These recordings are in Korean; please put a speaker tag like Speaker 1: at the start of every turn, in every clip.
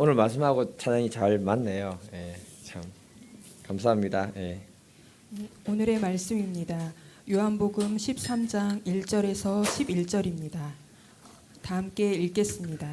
Speaker 1: 오늘 말씀하고 찬양이 잘 맞네요. 예, 참 감사합니다. 예.
Speaker 2: 오늘의 말씀입니다. 요한복음 13장 1절에서 11절입니다. 다 함께 읽겠습니다.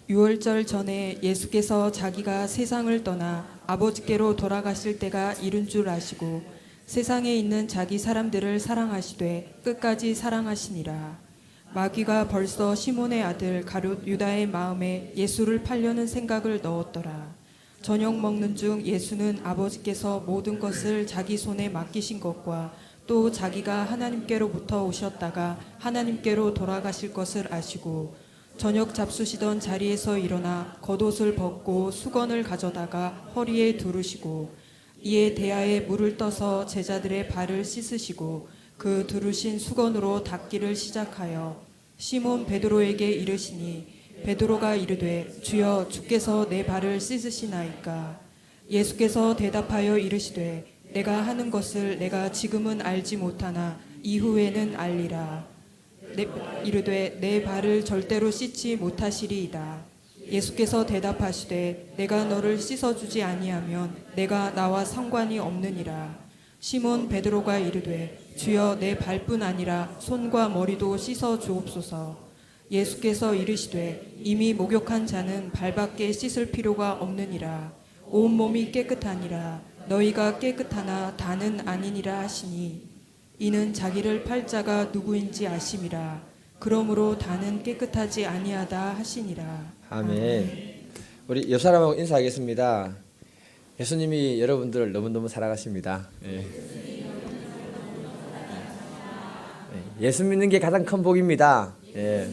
Speaker 2: 유월절 전에 예수께서 자기가 세상을 떠나 아버지께로 돌아가실 때가 이른 줄 아시고 세상에 있는 자기 사람들을 사랑하시되 끝까지 사랑하시니라. 마귀가 벌써 시몬의 아들 가룟 유다의 마음에 예수를 팔려는 생각을 넣었더라. 저녁 먹는 중 예수는 아버지께서 모든 것을 자기 손에 맡기신 것과 또 자기가 하나님께로부터 오셨다가 하나님께로 돌아가실 것을 아시고 저녁 잡수시던 자리에서 일어나 겉옷을 벗고 수건을 가져다가 허리에 두르시고 이에 대야에 물을 떠서 제자들의 발을 씻으시고 그 두르신 수건으로 닦기를 시작하여 시몬 베드로에게 이르시니 베드로가 이르되 주여 주께서 내 발을 씻으시나이까. 예수께서 대답하여 이르시되 내가 하는 것을 내가 지금은 알지 못하나 이후에는 알리라. 이르되 내 발을 절대로 씻지 못하시리이다. 예수께서 대답하시되 내가 너를 씻어주지 아니하면 내가 나와 상관이 없느니라. 시몬 베드로가 이르되 주여 내 발뿐 아니라 손과 머리도 씻어 주옵소서. 예수께서 이르시되 이미 목욕한 자는 발밖에 씻을 필요가 없느니라. 온 몸이 깨끗하니라. 너희가 깨끗하나 다는 아니니라 하시니 이는 자기를 팔 자가 누구인지 아심이라. 그러므로 다는 깨끗하지 아니하다 하시니라.
Speaker 1: 아멘. 우리 옆 사람하고 인사하겠습니다. 예수님이 여러분들을 너무너무 사랑하십니다. 예. 예수 믿는 게 가장 큰 복입니다. 예.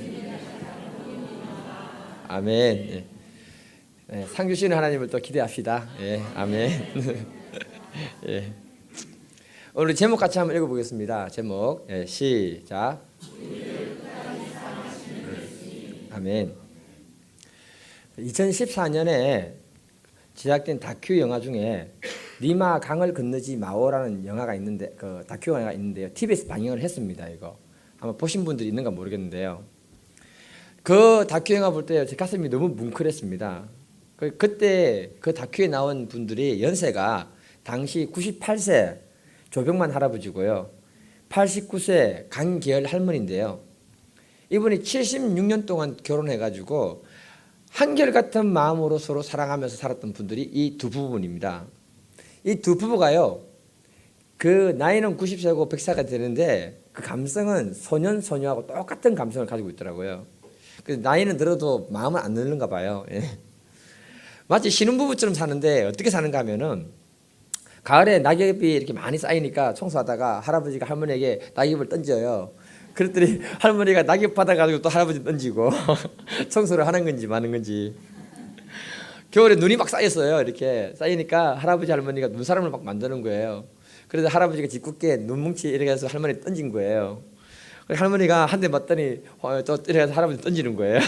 Speaker 1: 아멘. 예. 예. 상 주시는 하나님을 또 기대합시다. 예. 아멘. 예. 오늘 제목 같이 한번 읽어보겠습니다. 제목 시작. 아멘. 2014년에 제작된 다큐 영화 중에 니마 강을 건너지 마오라는 영화가 있는데 그 다큐 영화가 있는데요. TV에서 방영을 했습니다. 이거 아마 보신 분들이 있는가 모르겠는데요. 그 다큐 영화 볼 때 제 가슴이 너무 뭉클했습니다. 그때 그 다큐에 나온 분들이 연세가 당시 98세 조병만 할아버지고요. 89세 강계열 할머니인데요. 이분이 76년 동안 결혼해가지고 한결같은 마음으로 서로 사랑하면서 살았던 분들이 이 두 부부입니다. 이 두 부부가요. 그 나이는 90세고 100세가 되는데 그 감성은 소년 소녀하고 똑같은 감성을 가지고 있더라고요. 그래서 나이는 들어도 마음은 안 늙는가 봐요. 예. 마치 신혼부부처럼 사는데 어떻게 사는가 하면은 가을에 낙엽이 이렇게 많이 쌓이니까 청소하다가 할아버지가 할머니에게 낙엽을 던져요. 그랬더니 할머니가 낙엽 받아가지고 또 할아버지 던지고 청소를 하는 건지 마는 건지. 겨울에 눈이 막 쌓였어요. 이렇게 쌓이니까 할아버지 할머니가 눈사람을 막 만드는 거예요. 그래서 할아버지가 짓궂게 눈뭉치 이렇게 해서 할머니 던진 거예요. 할머니가 한 대 맞더니 또 이렇게 해서 할아버지 던지는 거예요.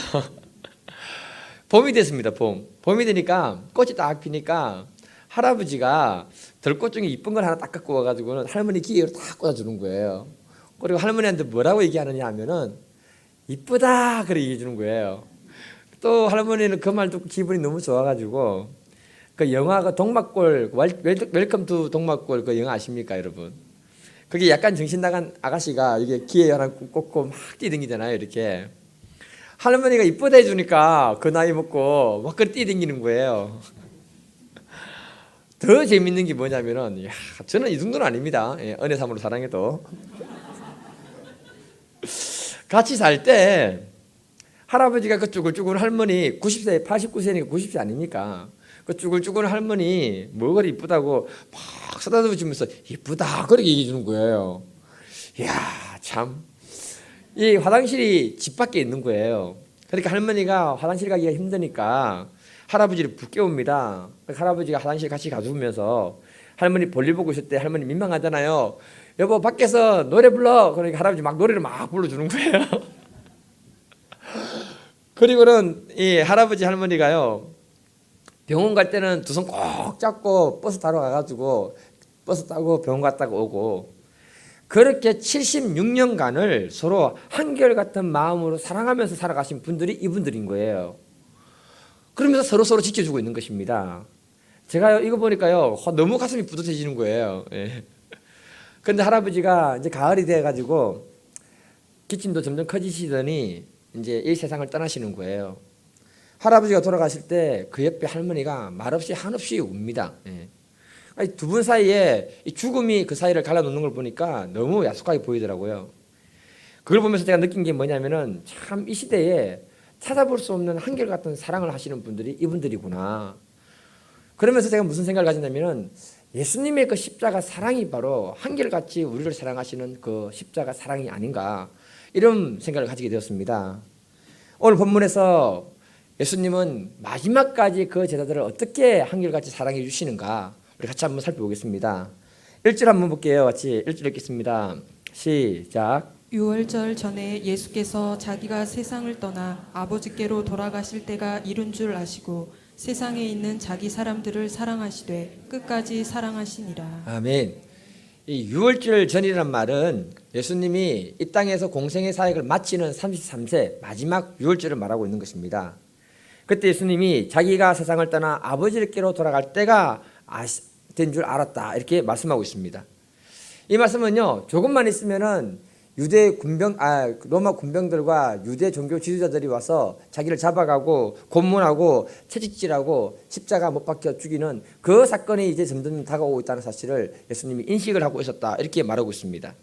Speaker 1: 봄이 됐습니다. 봄이 되니까 꽃이 딱 피니까 할아버지가 들꽃 중에 이쁜 걸 하나 딱 갖고 와가지고는 할머니 기계로 딱 꽂아주는 거예요. 그리고 할머니한테 뭐라고 얘기하느냐 하면은 이쁘다 그렇게 얘기해 주는 거예요. 또 할머니는 그 말 듣고 기분이 너무 좋아가지고 그 영화 그 동막골 웰컴 투 동막골 그 영화 아십니까 여러분? 그게 약간 정신 나간 아가씨가 이게 귀에 하나 꽂고 막 뛰댕기잖아요. 이렇게 할머니가 이쁘다 해주니까 그 나이 먹고 막 그렇게 뛰댕기는 거예요. 더 재밌는 게 뭐냐면은 야, 저는 이 정도는 아닙니다. 예, 은혜삼으로 사랑해도 같이 살 때 할아버지가 그 쭈글쭈글 할머니 90세 89세니까 90세 아닙니까? 그 쭈글쭈글 할머니 뭐 그리 이쁘다고 막 쓰다듬어 주면서 이쁘다 그렇게 얘기해 주는 거예요. 이야 참 이 화장실이 집 밖에 있는 거예요. 그러니까 할머니가 화장실 가기가 힘드니까 할아버지를 불깨웁니다. 할아버지가 화장실 같이 가주면서 할머니 볼일 보고 있을 때 할머니 민망하잖아요. 여보 밖에서 노래 불러. 그러니까 할아버지 막 노래를 막 불러주는 거예요. 그리고는 이 할아버지 할머니가요 병원 갈 때는 두 손 꼭 잡고 버스 타러 가가지고 버스 타고 병원 갔다가 오고 그렇게 76년간을 서로 한결같은 마음으로 사랑하면서 살아가신 분들이 이분들인 거예요. 그러면서 서로 지켜주고 있는 것입니다. 제가 이거 보니까요, 너무 가슴이 뿌듯해지는 거예요. 예. 근데 할아버지가 이제 가을이 돼가지고 기침도 점점 커지시더니 이제 이 세상을 떠나시는 거예요. 할아버지가 돌아가실 때 그 옆에 할머니가 말없이 한없이 웁니다. 예. 아니, 두 분 사이에 이 죽음이 그 사이를 갈라놓는 걸 보니까 너무 야속하게 보이더라고요. 그걸 보면서 제가 느낀 게 뭐냐면은 참 이 시대에 찾아볼 수 없는 한결같은 사랑을 하시는 분들이 이분들이구나. 그러면서 제가 무슨 생각을 가졌냐면은 예수님의 그 십자가 사랑이 바로 한결같이 우리를 사랑하시는 그 십자가 사랑이 아닌가, 이런 생각을 가지게 되었습니다. 오늘 본문에서 예수님은 마지막까지 그 제자들을 어떻게 한결같이 사랑해 주시는가 우리 같이 한번 살펴보겠습니다. 1절 한번 볼게요. 같이 1절 읽겠습니다. 시작.
Speaker 2: 유월절 전에 예수께서 자기가 세상을 떠나 아버지께로 돌아가실 때가 이른 줄 아시고 세상에 있는 자기 사람들을 사랑하시되 끝까지 사랑하시니라.
Speaker 1: 아멘. 이 유월절 전이라는 말은 예수님이 이 땅에서 공생의 사역을 마치는 33세 마지막 유월절을 말하고 있는 것입니다. 그때 예수님이 자기가 세상을 떠나 아버지께로 돌아갈 때가 된 줄 알았다, 이렇게 말씀하고 있습니다. 이 말씀은요, 조금만 있으면은 로마 군병들과 유대 종교 지도자들이 와서 자기를 잡아가고 고문하고 채찍질하고 십자가 못 박혀 죽이는 그 사건이 이제 점점 다가오고 있다는 사실을 예수님이 인식을 하고 있었다, 이렇게 말하고 있습니다.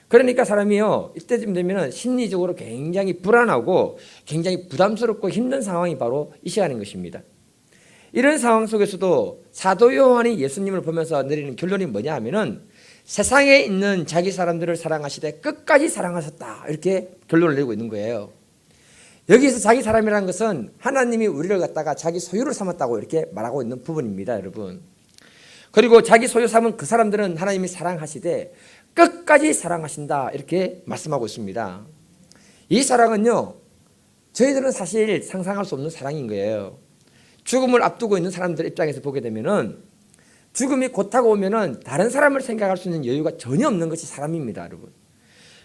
Speaker 1: 그러니까 사람이요, 이때쯤 되면은 심리적으로 굉장히 불안하고 굉장히 부담스럽고 힘든 상황이 바로 이 시간인 것입니다. 이런 상황 속에서도 사도 요한이 예수님을 보면서 내리는 결론이 뭐냐 하면은 세상에 있는 자기 사람들을 사랑하시되 끝까지 사랑하셨다, 이렇게 결론을 내리고 있는 거예요. 여기서 자기 사람이라는 것은 하나님이 우리를 갖다가 자기 소유를 삼았다고 이렇게 말하고 있는 부분입니다, 여러분. 그리고 자기 소유 삼은 그 사람들은 하나님이 사랑하시되 끝까지 사랑하신다, 이렇게 말씀하고 있습니다. 이 사랑은요, 저희들은 사실 상상할 수 없는 사랑인 거예요. 죽음을 앞두고 있는 사람들 입장에서 보게 되면은 죽음이 곧 다가오면은 다른 사람을 생각할 수 있는 여유가 전혀 없는 것이 사람입니다, 여러분.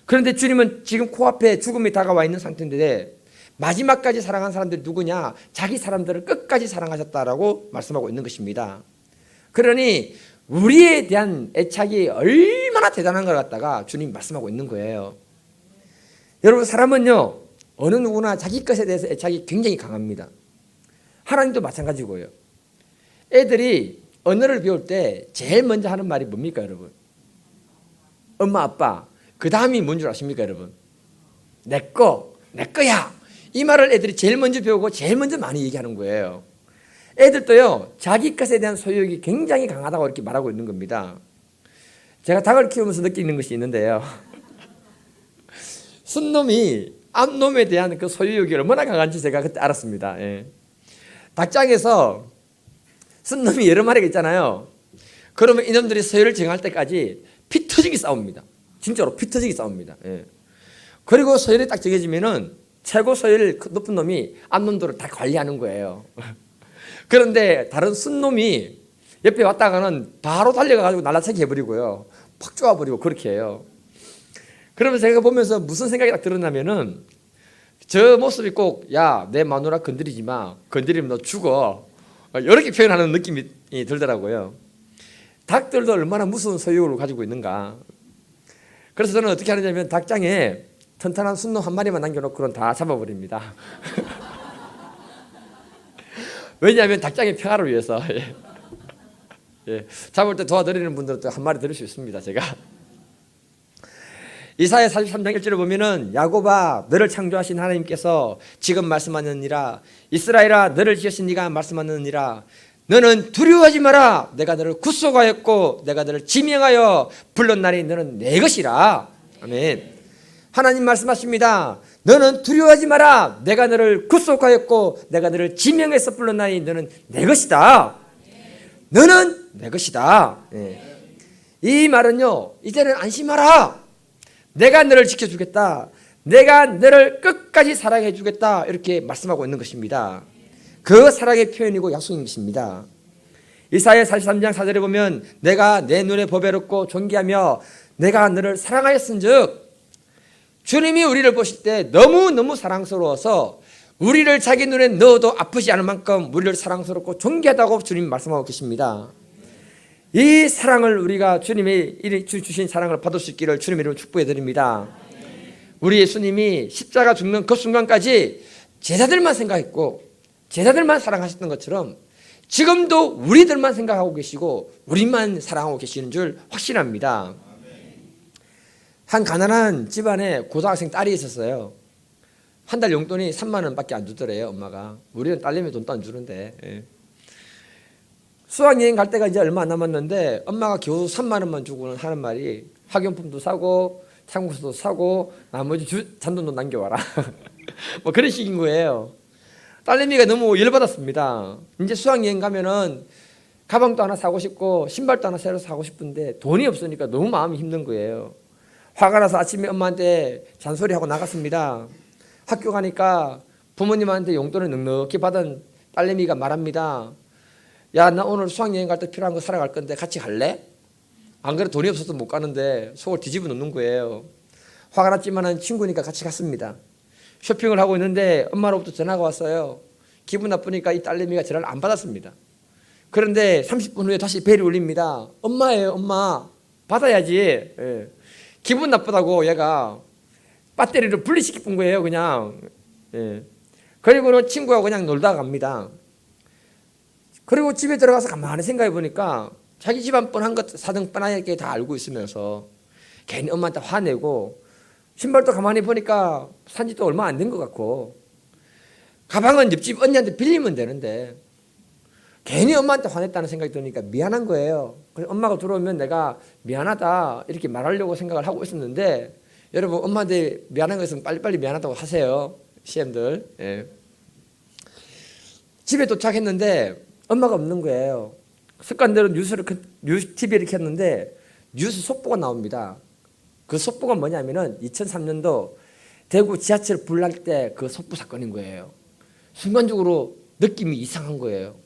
Speaker 1: 그런데 주님은 지금 코앞에 죽음이 다가와 있는 상태인데 마지막까지 사랑한 사람들이 누구냐? 자기 사람들을 끝까지 사랑하셨다라고 말씀하고 있는 것입니다. 그러니 우리에 대한 애착이 얼마나 대단한 걸 갖다가 주님이 말씀하고 있는 거예요. 여러분, 사람은요, 어느 누구나 자기 것에 대해서 애착이 굉장히 강합니다. 하나님도 마찬가지고요. 애들이 언어를 배울 때 제일 먼저 하는 말이 뭡니까, 여러분? 엄마, 아빠. 그 다음이 뭔 줄 아십니까, 여러분? 내 거야. 이 말을 애들이 제일 먼저 배우고 제일 먼저 많이 얘기하는 거예요. 애들도요, 자기 것에 대한 소유욕이 굉장히 강하다고 이렇게 말하고 있는 겁니다. 제가 닭을 키우면서 느끼는 것이 있는데요. 순놈이 암놈에 대한 그 소유욕이 얼마나 강한지 제가 그때 알았습니다. 예. 닭장에서 순놈이 여러 마리가 있잖아요. 그러면 이놈들이 서열을 정할 때까지 피 터지게 싸웁니다. 진짜로 피 터지게 싸웁니다. 예. 그리고 서열이 딱 정해지면은 최고 서열 높은 놈이 암놈들을 다 관리하는 거예요. 그런데 다른 순놈이 옆에 왔다가는 바로 달려가가지고 날라차기 해버리고요. 팍 쪼아버리고 그렇게 해요. 그러면 제가 보면서 무슨 생각이 딱 들었냐면은 저 모습이 꼭, 야, 내 마누라 건드리지 마. 건드리면 너 죽어. 이렇게 표현하는 느낌이 들더라고요. 닭들도 얼마나 무서운 소유욕을 가지고 있는가. 그래서 저는 어떻게 하느냐면 닭장에 튼튼한 순놈 한 마리만 남겨놓고 그건 다 잡아버립니다. 왜냐하면 닭장의 평화를 위해서. 예. 잡을 때 도와드리는 분들도 한 마리 드릴 수 있습니다, 제가. 이사야 43장 1절을 보면은 야곱아, 너를 창조하신 하나님께서 지금 말씀하느니라. 이스라엘아, 너를 지으신 네가 말씀하느니라. 너는 두려워하지 마라. 내가 너를 구속하였고 내가 너를 지명하여 불렀나니 너는 내 것이라. 아멘. 하나님 말씀하십니다. 너는 두려워하지 마라. 내가 너를 구속하였고 내가 너를 지명해서 불렀나니 너는 내 것이다. 너는 내 것이다. 네. 이 말은요, 이제는 안심하라. 내가 너를 지켜주겠다. 내가 너를 끝까지 사랑해 주겠다. 이렇게 말씀하고 있는 것입니다. 그 사랑의 표현이고 약속인 것입니다. 이사야 43장 4절에 보면 내가 내 눈에 보배롭고 존귀하며 내가 너를 사랑하였은즉, 주님이 우리를 보실 때 너무너무 사랑스러워서 우리를 자기 눈에 넣어도 아프지 않을 만큼 우리를 사랑스럽고 존귀하다고 주님 말씀하고 계십니다. 이 사랑을 우리가 주님이 주신 사랑을 받을 수 있기를 주님의 이름으로 축복해 드립니다. 우리 예수님이 십자가 죽는 그 순간까지 제자들만 생각했고 제자들만 사랑하셨던 것처럼 지금도 우리들만 생각하고 계시고 우리만 사랑하고 계시는 줄 확신합니다. 한 가난한 집안에 고등학생 딸이 있었어요. 한 달 용돈이 3만 원밖에 안 주더래요. 엄마가. 우리는 딸내미 돈도 안 주는데. 예. 수학여행 갈 때가 이제 얼마 안 남았는데 엄마가 겨우 3만 원만 주고는 하는 말이 학용품도 사고 참고서도 사고 나머지 잔돈도 남겨와라. 뭐 그런 식인 거예요. 딸내미가 너무 열받았습니다. 이제 수학여행 가면은 가방도 하나 사고 싶고 신발도 하나 새로 사고 싶은데 돈이 없으니까 너무 마음이 힘든 거예요. 화가 나서 아침에 엄마한테 잔소리하고 나갔습니다. 학교 가니까 부모님한테 용돈을 넉넉히 받은 딸내미가 말합니다. 야, 나 오늘 수학여행 갈 때 필요한 거 사러 갈 건데 같이 갈래? 안 그래 돈이 없어서 못 가는데 속을 뒤집어 놓는 거예요. 화가 났지만 친구니까 같이 갔습니다. 쇼핑을 하고 있는데 엄마로부터 전화가 왔어요. 기분 나쁘니까 이 딸내미가 전화를 안 받았습니다. 그런데 30분 후에 다시 벨이 울립니다. 엄마예요, 엄마. 받아야지. 예. 기분 나쁘다고 얘가 배터리를 분리시킨 거예요, 그냥. 예. 그리고는 친구하고 그냥 놀다 갑니다. 그리고 집에 들어가서 가만히 생각해 보니까 자기 집안 뻔한 것 사정 뻔하게 다 알고 있으면서 괜히 엄마한테 화내고 신발도 가만히 보니까 산지 또 얼마 안 된 것 같고 가방은 옆집 언니한테 빌리면 되는데 괜히 엄마한테 화냈다는 생각이 드니까 미안한 거예요. 그래서 엄마가 들어오면 내가 미안하다 이렇게 말하려고 생각을 하고 있었는데 여러분 엄마한테 미안한 거 있으면 빨리빨리 미안하다고 하세요. CM들. 예. 집에 도착했는데 엄마가 없는 거예요. 습관대로 뉴스 TV를 켰는데 뉴스 속보가 나옵니다. 그 속보가 뭐냐면은 2003년도 대구 지하철 불날 때 그 속보 사건인 거예요. 순간적으로 느낌이 이상한 거예요.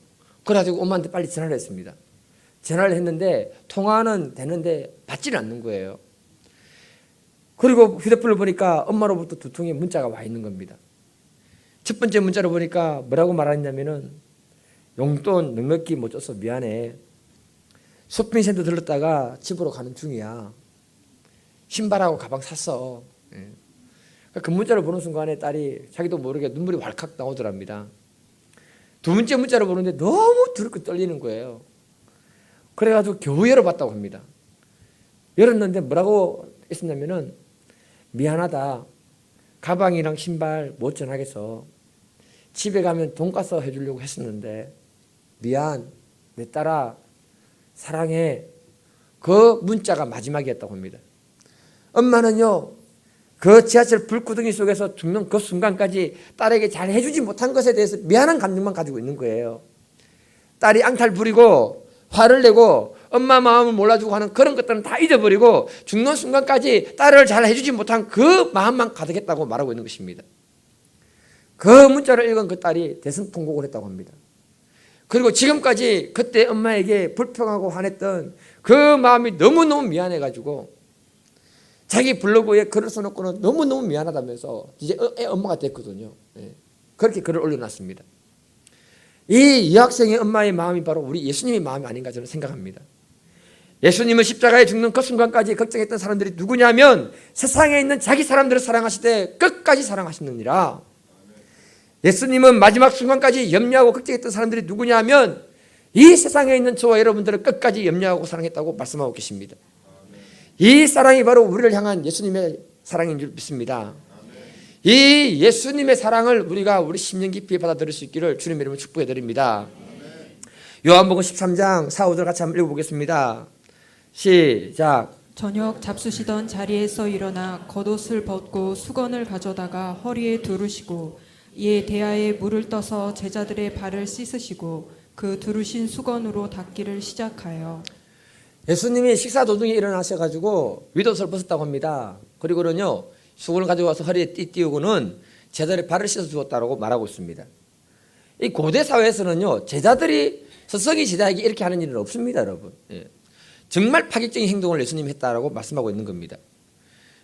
Speaker 1: 그래가지고 엄마한테 빨리 전화를 했습니다. 전화를 했는데 통화는 되는데 받지는 않는 거예요. 그리고 휴대폰을 보니까 엄마로부터 2통의 문자가 와 있는 겁니다. 첫 번째 문자를 보니까 뭐라고 말했냐면은 용돈 넉넉히 못 줘서 미안해. 쇼핑센터 들렀다가 집으로 가는 중이야. 신발하고 가방 샀어. 그 문자를 보는 순간에 딸이 자기도 모르게 눈물이 왈칵 나오더랍니다. 두 번째 문자를 보는데 너무 두렵게 떨리는 거예요. 그래가지고 겨우 열어봤다고 합니다. 열었는데 뭐라고 했었냐면은 미안하다. 가방이랑 신발 못 전하겠어. 집에 가면 돈가스 해주려고 했었는데 미안, 내 딸아 사랑해. 그 문자가 마지막이었다고 합니다. 엄마는요 그 지하철 불구덩이 속에서 죽는 그 순간까지 딸에게 잘 해주지 못한 것에 대해서 미안한 감정만 가지고 있는 거예요. 딸이 앙탈 부리고 화를 내고 엄마 마음을 몰라주고 하는 그런 것들은 다 잊어버리고 죽는 순간까지 딸을 잘 해주지 못한 그 마음만 가득했다고 말하고 있는 것입니다. 그 문자를 읽은 그 딸이 대성통곡을 했다고 합니다. 그리고 지금까지 그때 엄마에게 불평하고 화냈던 그 마음이 너무너무 미안해가지고 자기 블로그에 글을 써놓고는 너무너무 미안하다면서 이제 엄마가 됐거든요. 그렇게 글을 올려놨습니다. 이 여학생의 엄마의 마음이 바로 우리 예수님의 마음이 아닌가 저는 생각합니다. 예수님은 십자가에 죽는 그 순간까지 걱정했던 사람들이 누구냐면 세상에 있는 자기 사람들을 사랑하시되 끝까지 사랑하시느니라. 예수님은 마지막 순간까지 염려하고 걱정했던 사람들이 누구냐면 이 세상에 있는 저와 여러분들을 끝까지 염려하고 사랑했다고 말씀하고 계십니다. 이 사랑이 바로 우리를 향한 예수님의 사랑인 줄 믿습니다. 이 예수님의 사랑을 우리가 우리 심령 깊이 받아들일 수 있기를 주님의 이름으로 축복해 드립니다. 요한복음 13장 4, 5절 같이 한번 읽어보겠습니다. 시작.
Speaker 2: 저녁 잡수시던 자리에서 일어나 겉옷을 벗고 수건을 가져다가 허리에 두르시고 이에 대야에 물을 떠서 제자들의 발을 씻으시고 그 두르신 수건으로 닦기를 시작하여
Speaker 1: 예수님이 식사 도중에 일어나셔가지고 윗옷을 벗었다고 합니다. 그리고는요 수건을 가져와서 허리에 띄우고는 제자들의 발을 씻어 주었다고 말하고 있습니다. 이 고대 사회에서는요 제자들이 스승이 제자에게 이렇게 하는 일은 없습니다, 여러분. 정말 파격적인 행동을 예수님이 했다라고 말씀하고 있는 겁니다.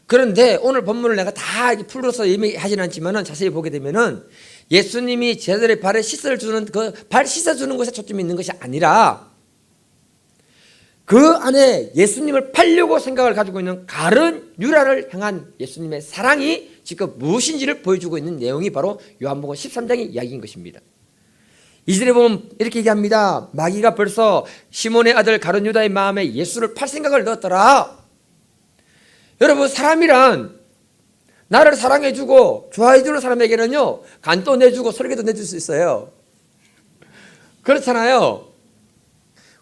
Speaker 1: 그런데 오늘 본문을 내가 다 풀어서 예매하지는 않지만은 자세히 보게 되면은 예수님이 제자들의 발에 씻어주는 그 발 씻어주는 것에 초점이 있는 것이 아니라 그 안에 예수님을 팔려고 생각을 가지고 있는 가룟 유다를 향한 예수님의 사랑이 지금 무엇인지를 보여주고 있는 내용이 바로 요한복음 13장의 이야기인 것입니다. 이절에 보면 이렇게 얘기합니다. 마귀가 벌써 시몬의 아들 가룟 유다의 마음에 예수를 팔 생각을 넣었더라. 여러분, 사람이란 나를 사랑해주고 좋아해주는 사람에게는요, 간도 내주고 설계도 내줄 수 있어요. 그렇잖아요.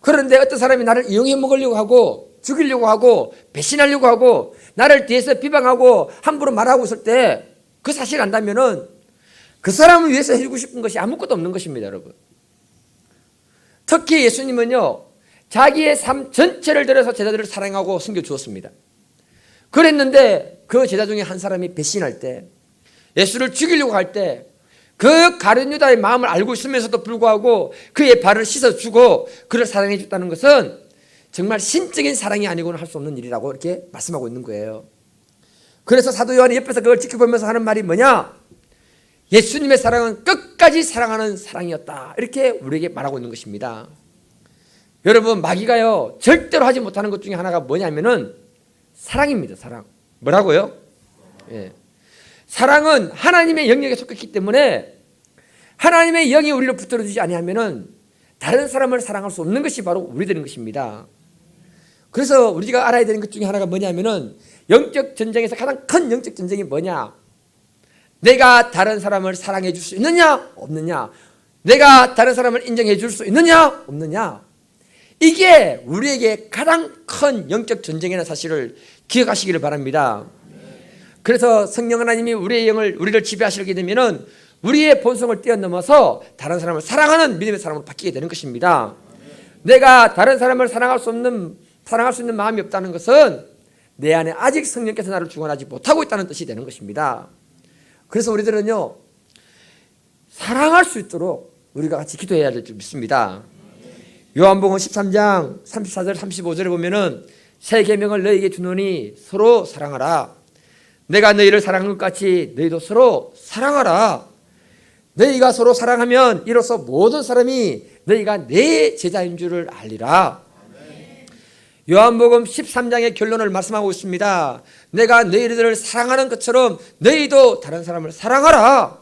Speaker 1: 그런데 어떤 사람이 나를 이용해 먹으려고 하고 죽이려고 하고 배신하려고 하고 나를 뒤에서 비방하고 함부로 말하고 있을 때 그 사실을 안다면은 그 사람을 위해서 해주고 싶은 것이 아무것도 없는 것입니다, 여러분. 특히 예수님은요, 자기의 삶 전체를 들여서 제자들을 사랑하고 섬겨주었습니다. 그랬는데 그 제자 중에 한 사람이 배신할 때, 예수를 죽이려고 할 때, 그 가룟 유다의 마음을 알고 있으면서도 불구하고 그의 발을 씻어주고 그를 사랑해 줬다는 것은 정말 신적인 사랑이 아니고는 할 수 없는 일이라고 이렇게 말씀하고 있는 거예요. 그래서 사도 요한이 옆에서 그걸 지켜보면서 하는 말이 뭐냐? 예수님의 사랑은 끝까지 사랑하는 사랑이었다, 이렇게 우리에게 말하고 있는 것입니다. 여러분, 마귀가요 절대로 하지 못하는 것 중에 하나가 뭐냐면은 사랑입니다. 사랑. 뭐라고요? 예. 사랑은 하나님의 영역에 속했기 때문에 하나님의 영이 우리를 붙들어주지 아니하면은 다른 사람을 사랑할 수 없는 것이 바로 우리들인 것입니다. 그래서 우리가 알아야 되는 것 중에 하나가 뭐냐면은 영적 전쟁에서 가장 큰 영적 전쟁이 뭐냐? 내가 다른 사람을 사랑해 줄 수 있느냐 없느냐, 내가 다른 사람을 인정해 줄 수 있느냐 없느냐, 이게 우리에게 가장 큰 영적 전쟁이라는 사실을 기억하시기를 바랍니다. 그래서 성령 하나님이 우리를 지배하시게 되면은 우리의 본성을 뛰어넘어서 다른 사람을 사랑하는 믿음의 사람으로 바뀌게 되는 것입니다. 내가 다른 사람을 사랑할 수 있는 마음이 없다는 것은 내 안에 아직 성령께서 나를 주관하지 못하고 있다는 뜻이 되는 것입니다. 그래서 우리들은요, 사랑할 수 있도록 우리가 같이 기도해야 될 줄 믿습니다. 요한복음 13장 34절 35절에 보면은 새 계명을 너희에게 주노니 서로 사랑하라. 내가 너희를 사랑한 것 같이 너희도 서로 사랑하라. 너희가 서로 사랑하면 이로써 모든 사람이 너희가 내 제자인 줄을 알리라. 요한복음 13장의 결론을 말씀하고 있습니다. 내가 너희들을 사랑하는 것처럼 너희도 다른 사람을 사랑하라.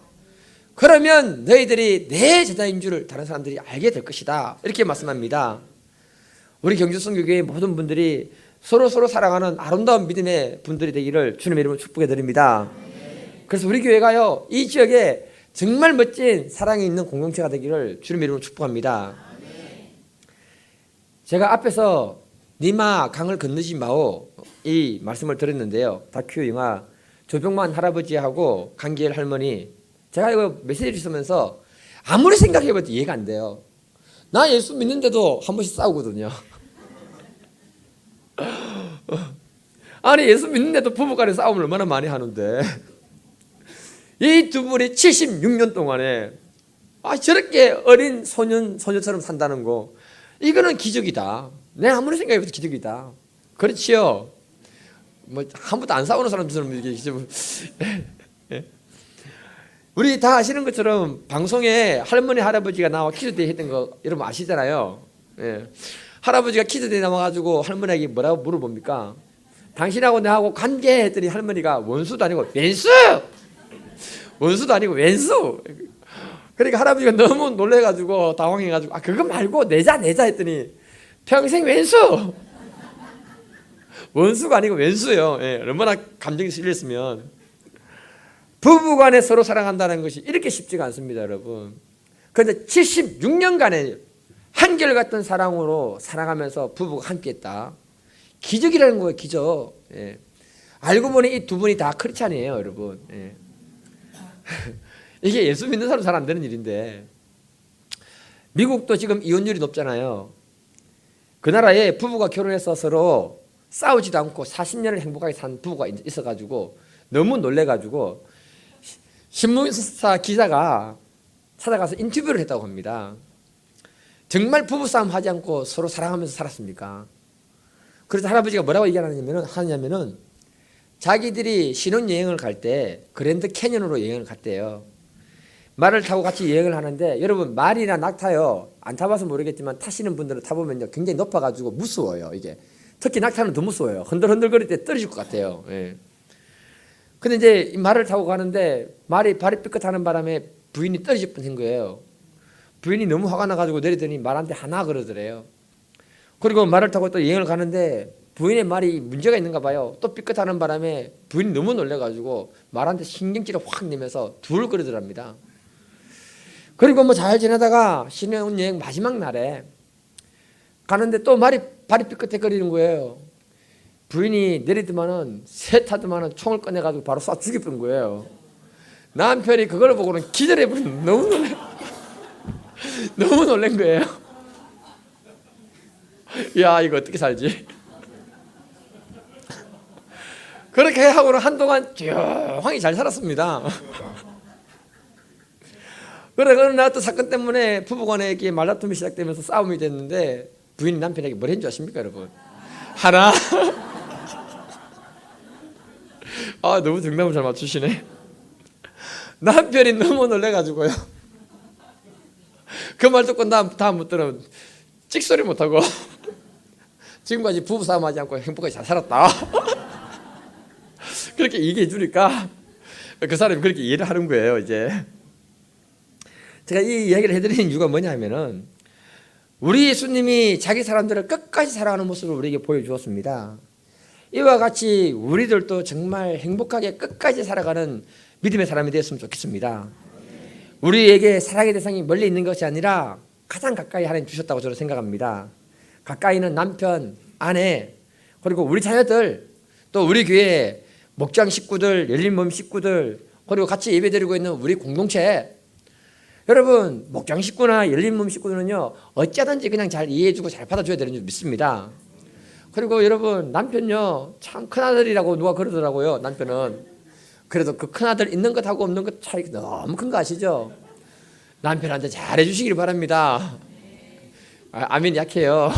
Speaker 1: 그러면 너희들이 내 제자인 줄을 다른 사람들이 알게 될 것이다, 이렇게 말씀합니다. 우리 경주성교회의 모든 분들이 서로 사랑하는 아름다운 믿음의 분들이 되기를 주님의 이름으로 축복해 드립니다. 그래서 우리 교회가요, 이 지역에 정말 멋진 사랑이 있는 공동체가 되기를 주님의 이름으로 축복합니다. 제가 앞에서 니마 강을 건너지 마오, 이 말씀을 드렸는데요. 다큐 영화 조병만 할아버지하고 강기열 할머니, 제가 이거 메시지를 쓰면서 아무리 생각해봐도 이해가 안 돼요. 나 예수 믿는데도 한 번씩 싸우거든요. 아니, 예수 믿는데도 부부간에 싸움을 얼마나 많이 하는데 이 두 분이 76년 동안에 저렇게 어린 소녀처럼 산다는 거, 이거는 기적이다. 내가 아무리 생각해봐도 기적이다. 그렇지요? 뭐 한 번도 안 싸우는 사람처럼 이게 기적. 우리 다 아시는 것처럼 방송에 할머니 할아버지가 나와 퀴즈대회 했던 거 여러분 아시잖아요. 예. 할아버지가 퀴즈대회 나와가지고 할머니에게 뭐라고 물어봅니까? 당신하고 나하고 관계 했더니 할머니가 원수도 아니고 왼수! 원수도 아니고 왼수! 그러니까 할아버지가 너무 놀래가지고 당황해가지고 그거 말고 내자 했더니 평생 왼수! 원수가 아니고 왼수예요. 예. 얼마나 감정이 실렸으면. 부부간에 서로 사랑한다는 것이 이렇게 쉽지가 않습니다, 여러분. 그런데 76년간에 한결같은 사랑으로 사랑하면서 부부가 함께했다. 기적이라는 거예요, 기적. 예. 알고 보니 이 두 분이 다 크리스찬이에요, 여러분. 예. 이게 예수 믿는 사람 잘 안 되는 일인데, 미국도 지금 이혼율이 높잖아요. 그 나라에 부부가 결혼해서 서로 싸우지도 않고 40년을 행복하게 산 부부가 있어가지고 너무 놀래가지고 신문사 기자가 찾아가서 인터뷰를 했다고 합니다. 정말 부부싸움 하지 않고 서로 사랑하면서 살았습니까? 그래서 할아버지가 뭐라고 하냐면은 자기들이 신혼여행을 갈 때 그랜드 캐년으로 여행을 갔대요. 말을 타고 같이 여행을 하는데 여러분 말이나 낙타요 안 타봐서 모르겠지만 타시는 분들은 타보면요 굉장히 높아가지고 무서워요. 이게 특히 낙타는 더 무서워요. 흔들흔들거릴 때 떨어질 것 같아요. 예. 근데 이제 이 말을 타고 가는데 말이 발이 삐끗하는 바람에 부인이 떨어질 뻔한 거예요. 부인이 너무 화가 나가지고 내리더니 말한테 하나 그러더래요. 그리고 말을 타고 또 여행을 가는데 부인의 말이 문제가 있는가 봐요. 또 삐끗하는 바람에 부인이 너무 놀래가지고 말한테 신경질을 확 내면서 둘 그러더랍니다. 그리고 뭐 잘 지내다가 신혼여행 마지막 날에 가는데 또 발이 삐끗해거리는 거예요. 부인이 내리더만은 새 타더만은 총을 꺼내가지고 바로 쏴 죽여버린 거예요. 남편이 그걸 보고는 기절해버린 너무 놀래 너무 놀란 거예요. 야 이거 어떻게 살지? 그렇게 하고는 한동안 조용히 잘 살았습니다. 그래 어느 날 또 사건 때문에 부부간에 이렇게 말다툼이 시작되면서 싸움이 됐는데 부인이 남편에게 뭘 했는 줄 아십니까 여러분? 하나 아 너무 정답을 잘 맞추시네. 남편이 너무 놀래가지고요 그 말 듣고 다음부터는 찍소리 못하고 지금까지 부부싸움하지 않고 행복하게 잘 살았다 그렇게 얘기해 주니까 그 사람이 그렇게 이해를 하는 거예요. 이제 제가 이 이야기를 해드리는 이유가 뭐냐면은 우리 예수님이 자기 사람들을 끝까지 사랑하는 모습을 우리에게 보여주었습니다. 이와 같이 우리들도 정말 행복하게 끝까지 살아가는 믿음의 사람이 되었으면 좋겠습니다. 우리에게 사랑의 대상이 멀리 있는 것이 아니라 가장 가까이 하나님 주셨다고 저는 생각합니다. 가까이는 남편, 아내, 그리고 우리 자녀들, 또 우리 교회 목장 식구들, 열린몸 식구들, 그리고 같이 예배드리고 있는 우리 공동체. 여러분 목장 식구나 열린몸 식구들은요 어쩌든지 그냥 잘 이해해주고 잘 받아줘야 되는 줄 믿습니다. 그리고 여러분 남편요 참 큰아들이라고 누가 그러더라고요. 남편은 그래도 그 큰아들 있는 것하고 없는 것 차이 너무 큰 거 아시죠? 남편한테 잘해주시길 바랍니다. 아멘 약해요.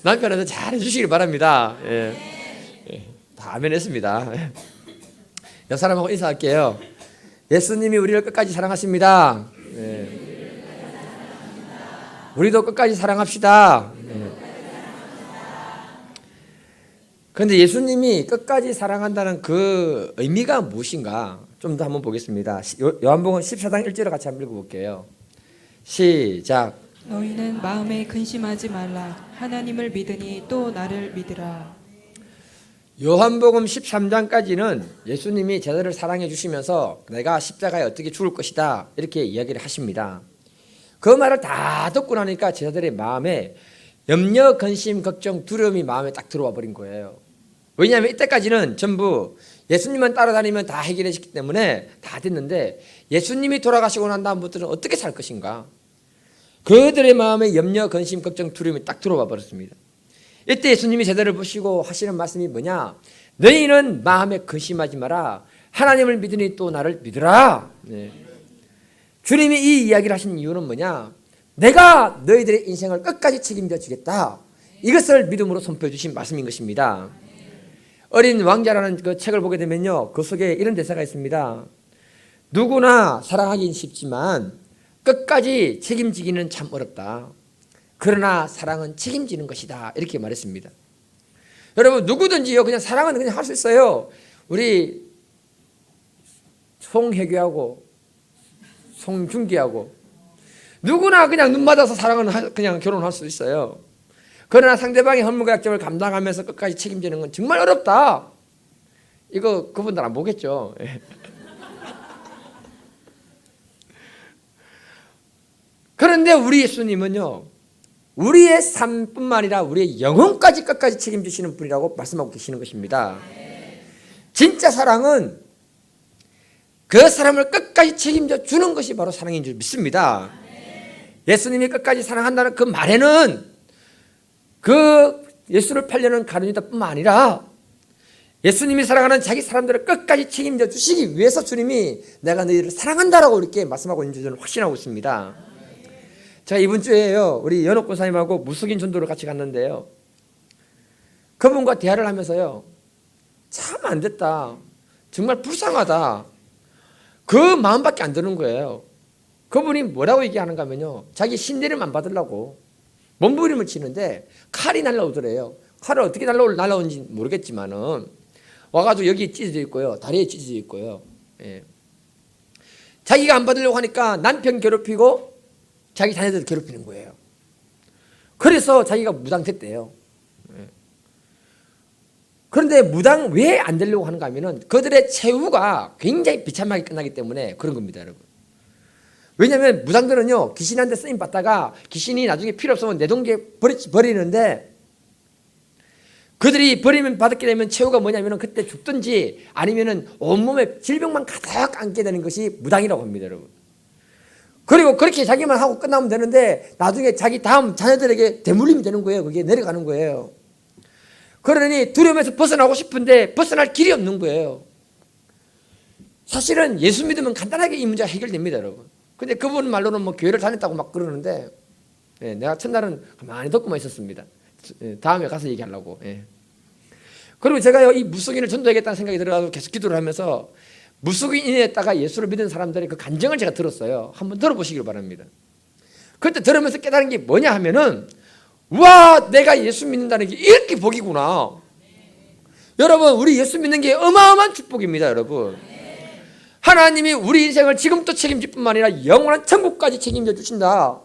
Speaker 1: 남편한테 잘해주시길 바랍니다. 예. 다 아멘 했습니다. 옆 사람하고 인사할게요. 예수님이 우리를 끝까지 사랑하십니다. 예. 우리도 끝까지 사랑합시다. 그런데 예수님이 끝까지 사랑한다는 그 의미가 무엇인가 좀 더 한번 보겠습니다. 요한복음 14장 1절을 같이 한번 읽어볼게요. 시작.
Speaker 2: 너희는 마음에 근심하지 말라. 하나님을 믿으니 또 나를 믿으라.
Speaker 1: 요한복음 13장까지는 예수님이 제자들을 사랑해 주시면서 내가 십자가에 어떻게 죽을 것이다 이렇게 이야기를 하십니다. 그 말을 다 듣고 나니까 제자들의 마음에 염려, 근심, 걱정, 두려움이 마음에 딱 들어와 버린 거예요. 왜냐하면 이때까지는 전부 예수님만 따라다니면 다 해결했기 때문에 다 됐는데 예수님이 돌아가시고 난 다음부터는 어떻게 살 것인가. 그들의 마음에 염려, 근심, 걱정, 두려움이 딱 들어와 버렸습니다. 이때 예수님이 제자들을 보시고 하시는 말씀이 뭐냐. 너희는 마음에 근심하지 마라. 하나님을 믿으니 또 나를 믿으라. 네. 주님이 이 이야기를 하신 이유는 뭐냐. 내가 너희들의 인생을 끝까지 책임져 주겠다. 이것을 믿음으로 선포해 주신 말씀인 것입니다. 어린 왕자라는 그 책을 보게 되면요 그 속에 이런 대사가 있습니다. 누구나 사랑하긴 쉽지만 끝까지 책임지기는 참 어렵다. 그러나 사랑은 책임지는 것이다. 이렇게 말했습니다. 여러분 누구든지요 그냥 사랑은 그냥 할 수 있어요. 우리 송혜교하고 송중기하고 누구나 그냥 눈 맞아서 사랑은 그냥 결혼할 수 있어요. 그러나 상대방의 허물과 약점을 감당하면서 끝까지 책임지는 건 정말 어렵다. 이거 그분들 안 보겠죠. 그런데 우리 예수님은요 우리의 삶뿐만 아니라 우리의 영혼까지 끝까지 책임지시는 분이라고 말씀하고 계시는 것입니다. 진짜 사랑은 그 사람을 끝까지 책임져 주는 것이 바로 사랑인 줄 믿습니다. 예수님이 끝까지 사랑한다는 그 말에는 그 예수를 팔려는 가룟유다뿐만 아니라 예수님이 사랑하는 자기 사람들을 끝까지 책임져 주시기 위해서 주님이 내가 너희를 사랑한다라고 이렇게 말씀하고 있는 줄 저는 확신하고 있습니다. 제가 이번 주에요 우리 연옥 권사님하고 무속인 전도를 같이 갔는데요 그분과 대화를 하면서요 참 안 됐다 정말 불쌍하다 그 마음밖에 안 드는 거예요. 그분이 뭐라고 얘기하는가 하면요, 자기 신내림 안 받으려고 몸부림을 치는데 칼이 날라오더래요. 칼을 어떻게 날라오는지 모르겠지만은 와가지고 여기 찢어져 있고요, 다리에 찢어져 있고요. 예. 자기가 안 받으려고 하니까 남편 괴롭히고 자기 자녀들 괴롭히는 거예요. 그래서 자기가 무당됐대요. 예. 그런데 무당 왜 안 되려고 하는가 하면은 그들의 최후가 굉장히 비참하게 끝나기 때문에 그런 겁니다, 여러분. 왜냐하면 무당들은요, 귀신한테 쓰임 받다가 귀신이 나중에 필요 없으면 내동기에 버리는데, 그들이 버리면 받게 되면 최후가 뭐냐면은 그때 죽든지 아니면은 온몸에 질병만 가득 안게 되는 것이 무당이라고 합니다, 여러분. 그리고 그렇게 자기만 하고 끝나면 되는데 나중에 자기 다음 자녀들에게 대물림이 되는 거예요. 그게 내려가는 거예요. 그러니 두려움에서 벗어나고 싶은데 벗어날 길이 없는 거예요. 사실은 예수 믿으면 간단하게 이 문제가 해결됩니다, 여러분. 근데 그분 말로는 뭐 교회를 다녔다고 막 그러는데, 예, 내가 첫날은 가만히 듣고만 있었습니다. 예, 다음에 가서 얘기하려고. 예. 그리고 제가 이 무속인을 전도하겠다는 생각이 들어가서 계속 기도를 하면서 무속인에다가 예수를 믿은 사람들의 그 간증을 제가 들었어요. 한번 들어보시길 바랍니다. 그때 들으면서 깨달은 게 뭐냐 하면은, 와, 내가 예수 믿는다는 게 이렇게 복이구나. 여러분, 우리 예수 믿는 게 어마어마한 축복입니다, 여러분. 하나님이 우리 인생을 지금도 책임질 뿐만 아니라 영원한 천국까지 책임져 주신다.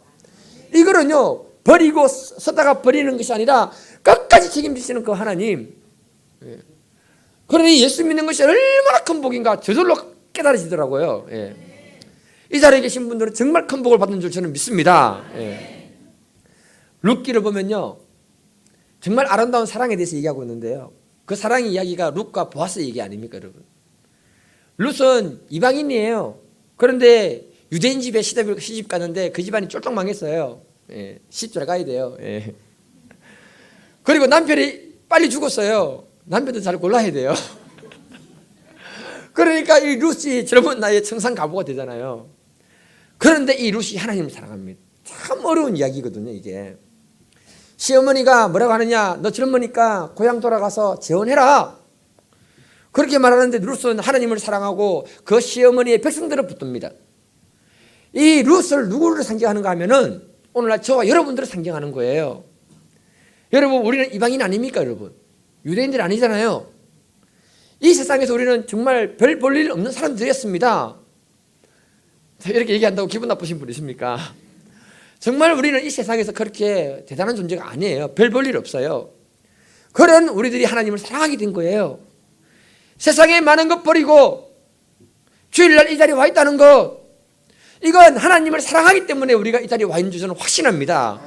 Speaker 1: 이거는요, 버리고 서다가 버리는 것이 아니라 끝까지 책임지시는 그 하나님. 그러니 예수 믿는 것이 얼마나 큰 복인가 저절로 깨달아지더라고요. 예. 이 자리에 계신 분들은 정말 큰 복을 받는 줄 저는 믿습니다. 예. 룻기를 보면요, 정말 아름다운 사랑에 대해서 얘기하고 있는데요, 그 사랑 이야기가 룻과 보아스 얘기 아닙니까, 여러분? 룻은 이방인이에요. 그런데 유대인 집에 시집 가는데 그 집안이 쫄딱 망했어요. 예, 시집잘 가야 돼요. 예. 그리고 남편이 빨리 죽었어요. 남편도 잘 골라야 돼요. 그러니까 이 룻이 젊은 나이에 청산가부가 되잖아요. 그런데 이 룻이 하나님을 사랑합니다. 참 어려운 이야기거든요, 이게. 시어머니가 뭐라고 하느냐, 너 젊으니까 고향 돌아가서 재혼해라. 그렇게 말하는데 룻은 하나님을 사랑하고 그 시어머니의 백성들을 붙듭니다. 이 룻을 누구를 상징하는가 하면은 오늘날 저와 여러분들을 상징하는 거예요. 여러분, 우리는 이방인 아닙니까, 여러분? 유대인들 아니잖아요. 이 세상에서 우리는 정말 별 볼 일 없는 사람들이었습니다. 이렇게 얘기한다고 기분 나쁘신 분 있습니까? 정말 우리는 이 세상에서 그렇게 대단한 존재가 아니에요. 별 볼 일 없어요. 그런 우리들이 하나님을 사랑하게 된 거예요. 세상에 많은 것 버리고 주일날 이 자리에 와 있다는 것, 이건 하나님을 사랑하기 때문에 우리가 이 자리에 와 있는 줄 저는 확신합니다.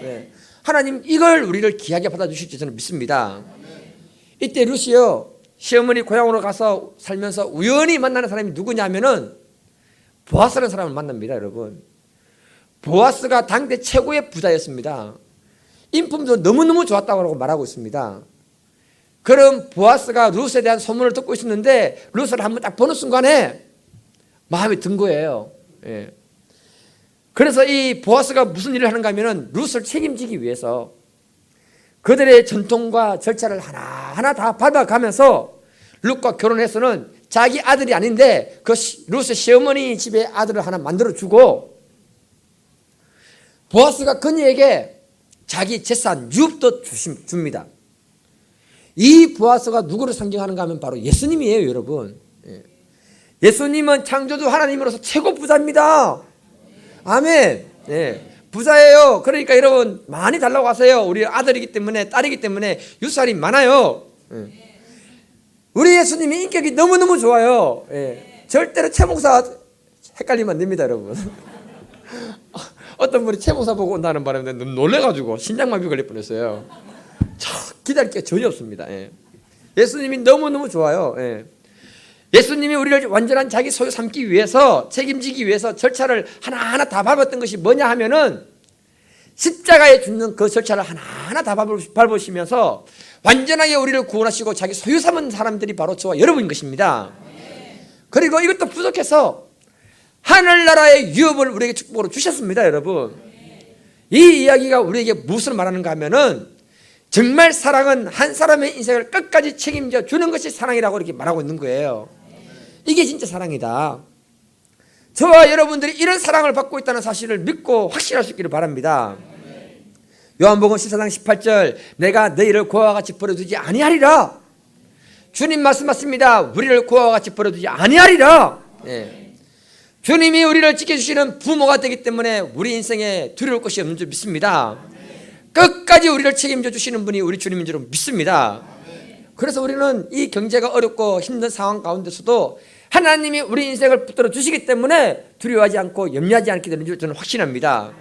Speaker 1: 네. 하나님 이걸 우리를 귀하게 받아주실지 저는 믿습니다. 이때 룻이요, 시어머니 고향으로 가서 살면서 우연히 만나는 사람이 누구냐면은 보아스라는 사람을 만납니다, 여러분. 보아스가 당대 최고의 부자였습니다. 인품도 너무너무 좋았다고 말하고 있습니다. 그럼 보아스가 룻에 대한 소문을 듣고 있었는데 룻을 한번 딱 보는 순간에 마음에 든 거예요. 예. 그래서 이 보아스가 무슨 일을 하는가 하면은 룻을 책임지기 위해서 그들의 전통과 절차를 하나하나 다 밟아가면서 룻과 결혼해서는 자기 아들이 아닌데 그 룻의 시어머니 집에 아들을 하나 만들어주고, 보아스가 그녀에게 자기 재산 유업도 줍니다. 이 보아스가 누구를 상징하는가 하면 바로 예수님이에요, 여러분. 예수님은 창조주 하나님으로서 최고 부자입니다. 아멘. 예, 부자예요. 그러니까 여러분 많이 달라고 하세요. 우리 아들이기 때문에, 딸이기 때문에 유산이 많아요. 우리 예수님이 인격이 너무너무 좋아요. 예, 절대로 최 목사 헷갈리면 안 됩니다, 여러분. 어떤 분이 최 목사 보고 온다는 바람에 놀래가지고 신장마비 걸릴 뻔했어요. 기다릴 게 전혀 없습니다. 예. 예수님이 너무너무 좋아요. 예. 예수님이 우리를 완전한 자기 소유 삼기 위해서, 책임지기 위해서 절차를 하나하나 다 밟았던 것이 뭐냐 하면은 십자가에 죽는 그 절차를 하나하나 다 밟으시면서 완전하게 우리를 구원하시고 자기 소유 삼은 사람들이 바로 저와 여러분인 것입니다. 그리고 이것도 부족해서 하늘나라의 유업을 우리에게 축복으로 주셨습니다, 여러분. 이 이야기가 우리에게 무엇을 말하는가 하면은 정말 사랑은 한 사람의 인생을 끝까지 책임져 주는 것이 사랑이라고 이렇게 말하고 있는 거예요. 이게 진짜 사랑이다. 저와 여러분들이 이런 사랑을 받고 있다는 사실을 믿고 확신할 수 있기를 바랍니다. 요한복음 14장 18절, 내가 너희를 고아와 같이 버려두지 아니하리라. 주님 말씀하십니다. 우리를 고아와 같이 버려두지 아니하리라. 주님이 우리를 지켜주시는 부모가 되기 때문에 우리 인생에 두려울 것이 없는 줄 믿습니다. 끝까지 우리를 책임져 주시는 분이 우리 주님인 줄 믿습니다. 그래서 우리는 이 경제가 어렵고 힘든 상황 가운데서도 하나님이 우리 인생을 붙들어 주시기 때문에 두려워하지 않고 염려하지 않게 되는 줄 저는 확신합니다.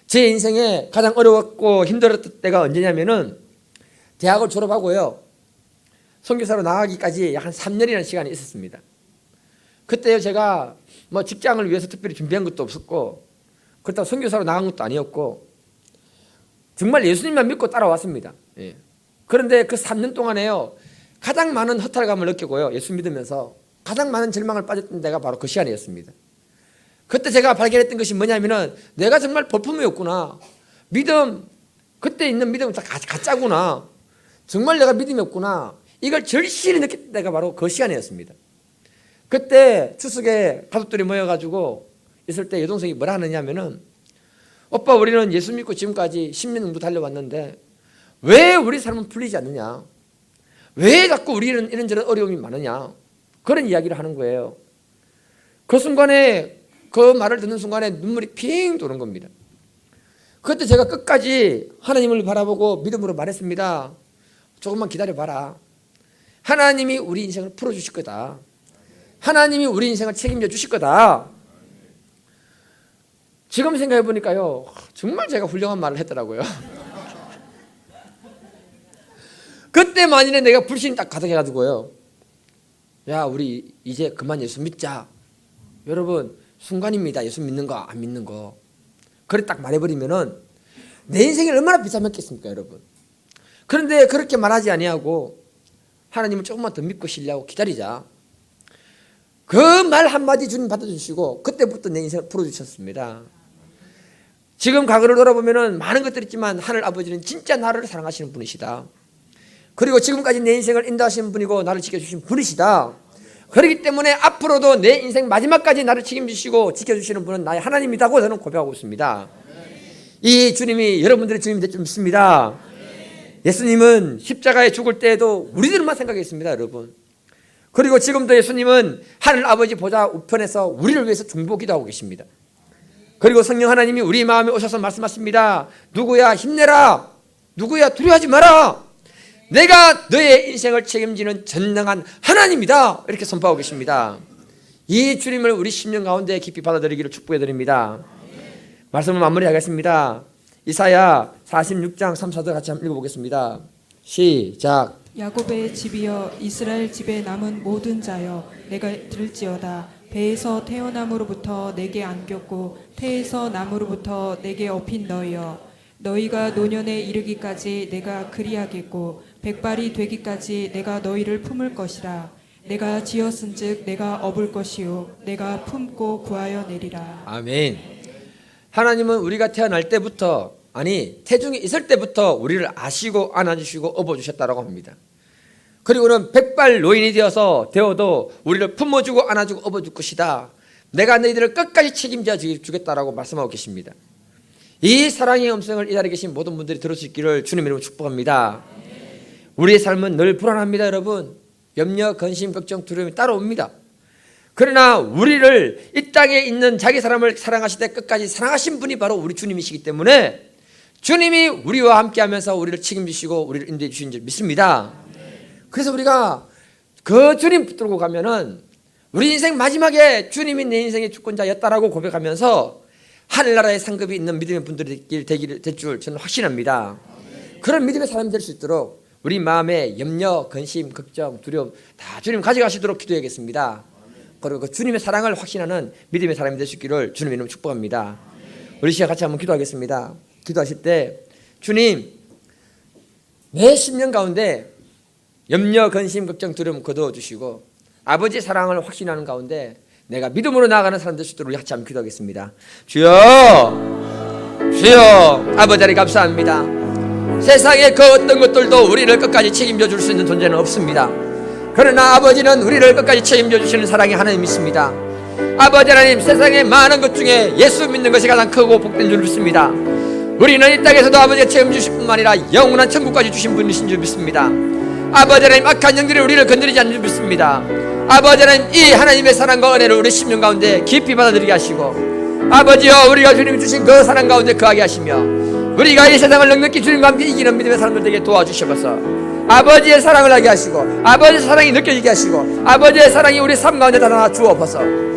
Speaker 1: 제 인생에 가장 어려웠고 힘들었던 때가 언제냐면은 대학을 졸업하고요, 선교사로 나가기까지 한 3년이라는 시간이 있었습니다. 그때요, 제가 뭐 직장을 위해서 특별히 준비한 것도 없었고 그렇다고 선교사로 나간 것도 아니었고 정말 예수님만 믿고 따라왔습니다. 그런데 그 3년 동안에요, 가장 많은 허탈감을 느끼고요, 예수 믿으면서 가장 많은 절망을 빠졌던 때가 바로 그 시간이었습니다. 그때 제가 발견했던 것이 뭐냐면은 내가 정말 볼품이었구나. 믿음, 그때 있는 믿음은 다 가짜구나. 정말 내가 믿음이 없구나. 이걸 절실히 느꼈던 때가 바로 그 시간이었습니다. 그때 추석에 가족들이 모여가지고 있을 때 여동생이 뭐라 하느냐면은, 오빠 우리는 예수 믿고 지금까지 10년 정도 달려왔는데 왜 우리 삶은 풀리지 않느냐, 왜 자꾸 우리는 이런저런 어려움이 많으냐, 그런 이야기를 하는 거예요. 그 순간에, 그 말을 듣는 순간에 눈물이 핑 도는 겁니다. 그때 제가 끝까지 하나님을 바라보고 믿음으로 말했습니다. 조금만 기다려봐라. 하나님이 우리 인생을 풀어주실 거다. 하나님이 우리 인생을 책임져 주실 거다. 지금 생각해 보니까요, 정말 제가 훌륭한 말을 했더라고요. 그때 만일에 내가 불신이 딱 가득해가지고요, 야 우리 이제 그만 예수 믿자. 여러분 순간입니다. 예수 믿는 거 안 믿는 거. 그래 딱 말해버리면은 내 인생이 얼마나 비참했겠습니까, 여러분. 그런데 그렇게 말하지 아니하고 하나님을 조금만 더 믿고 신뢰하고 기다리자. 그 말 한마디 주님 받아주시고 그때부터 내 인생을 풀어주셨습니다. 지금 과거를 돌아보면은 많은 것들이 있지만 하늘 아버지는 진짜 나를 사랑하시는 분이시다. 그리고 지금까지 내 인생을 인도하시는 분이고 나를 지켜주신 분이시다. 그렇기 때문에 앞으로도 내 인생 마지막까지 나를 책임지시고 지켜주시는 분은 나의 하나님이라고 저는 고백하고 있습니다. 이 주님이 여러분들의 주님이 될 줄 믿습니다. 예수님은 십자가에 죽을 때에도 우리들만 생각했습니다, 여러분. 그리고 지금도 예수님은 하늘 아버지 보좌 우편에서 우리를 위해서 중보기도 하고 계십니다. 그리고 성령 하나님이 우리 마음에 오셔서 말씀하십니다. 누구야 힘내라. 누구야 두려워하지 마라. 내가 너의 인생을 책임지는 전능한 하나님이다. 이렇게 선포하고 계십니다. 이 주님을 우리 심령 가운데 깊이 받아들이기를 축복해 드립니다. 말씀을 마무리하겠습니다. 이사야 46장 3, 4절 같이 한번 읽어보겠습니다. 시작.
Speaker 2: 야곱의 집이여 이스라엘 집에 남은 모든 자여 내가 들을지어다. 배에서 태어남으로부터 내게 안겼고 태에서 남으로부터 내게 업힌 너희여, 너희가 노년에 이르기까지 내가 그리하겠고 백발이 되기까지 내가 너희를 품을 것이라. 내가 지었은즉 내가 업을 것이요 내가 품고 구하여 내리라.
Speaker 1: 아멘. 하나님은 우리가 태어날 때부터, 아니 태중에 있을 때부터 우리를 아시고 안아주시고 업어주셨다라고 합니다. 그리고는 백발 노인이 되어도 우리를 품어주고 안아주고 업어줄 것이다. 내가 너희들을 끝까지 책임져 주겠다라고 말씀하고 계십니다. 이 사랑의 음성을 이 자리에 계신 모든 분들이 들을 수 있기를 주님 이름으로 축복합니다. 우리의 삶은 늘 불안합니다, 여러분. 염려, 근심, 걱정, 두려움이 따라옵니다. 그러나 우리를 이 땅에 있는 자기 사람을 사랑하실 때 끝까지 사랑하신 분이 바로 우리 주님이시기 때문에 주님이 우리와 함께하면서 우리를 책임지시고 우리를 인도해 주신 줄 믿습니다. 그래서 우리가 그 주님 붙들고 가면은 우리 인생 마지막에 주님이 내 인생의 주권자였다라고 고백하면서 하늘나라의 상급이 있는 믿음의 분들이 될 줄 저는 확신합니다. 그런 믿음의 사람이 될 수 있도록 우리 마음에 염려, 근심, 걱정, 두려움 다 주님 가져가시도록 기도하겠습니다. 그리고 그 주님의 사랑을 확신하는 믿음의 사람이 될 수 있기를 주님 이름으로 축복합니다. 우리 시간 같이 한번 기도하겠습니다. 기도하실 때 주님, 내 심령 가운데 염려, 근심, 걱정, 두려움 거두어주시고 아버지의 사랑을 확신하는 가운데 내가 믿음으로 나아가는 사람 될 수 있도록 우리 같이 한번 기도하겠습니다. 주여, 주여, 아버지 하나님 감사합니다. 세상의 그 어떤 것들도 우리를 끝까지 책임져 줄 수 있는 존재는 없습니다. 그러나 아버지는 우리를 끝까지 책임져 주시는 사랑의 하나님 있습니다. 아버지 하나님, 세상의 많은 것 중에 예수 믿는 것이 가장 크고 복된 줄 믿습니다. 우리는 이 땅에서도 아버지가 체험 주실 뿐만 아니라 영원한 천국까지 주신 분이신 줄 믿습니다. 아버지 하나님, 악한 영들이 우리를 건드리지 않는 줄 믿습니다. 아버지 하나님, 이 하나님의 사랑과 은혜를 우리 심령 가운데 깊이 받아들이게 하시고, 아버지여, 우리가 주님이 주신 그 사랑 가운데 거하게 하시며, 우리가 이 세상을 넉넉히 주님과 함께 이기는 믿음의 사람들 되게 도와주셔서 아버지의 사랑을 하게 하시고, 아버지의 사랑이 느껴지게 하시고, 아버지의 사랑이 우리 삶 가운데 나타나 주옵소서.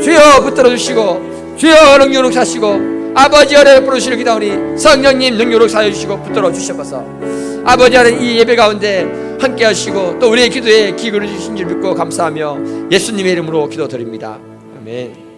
Speaker 1: 주여 붙들어 주시고, 주여 능력으로 사시고, 아버지 은혜를 부르시려 기도하오니 성령님 능력으로 사여 주시고 붙들어 주셔서 아버지 하나님, 이 예배 가운데 함께 하시고 또 우리의 기도에 기울여 주신 줄 믿고 감사하며 예수님의 이름으로 기도드립니다. 아멘.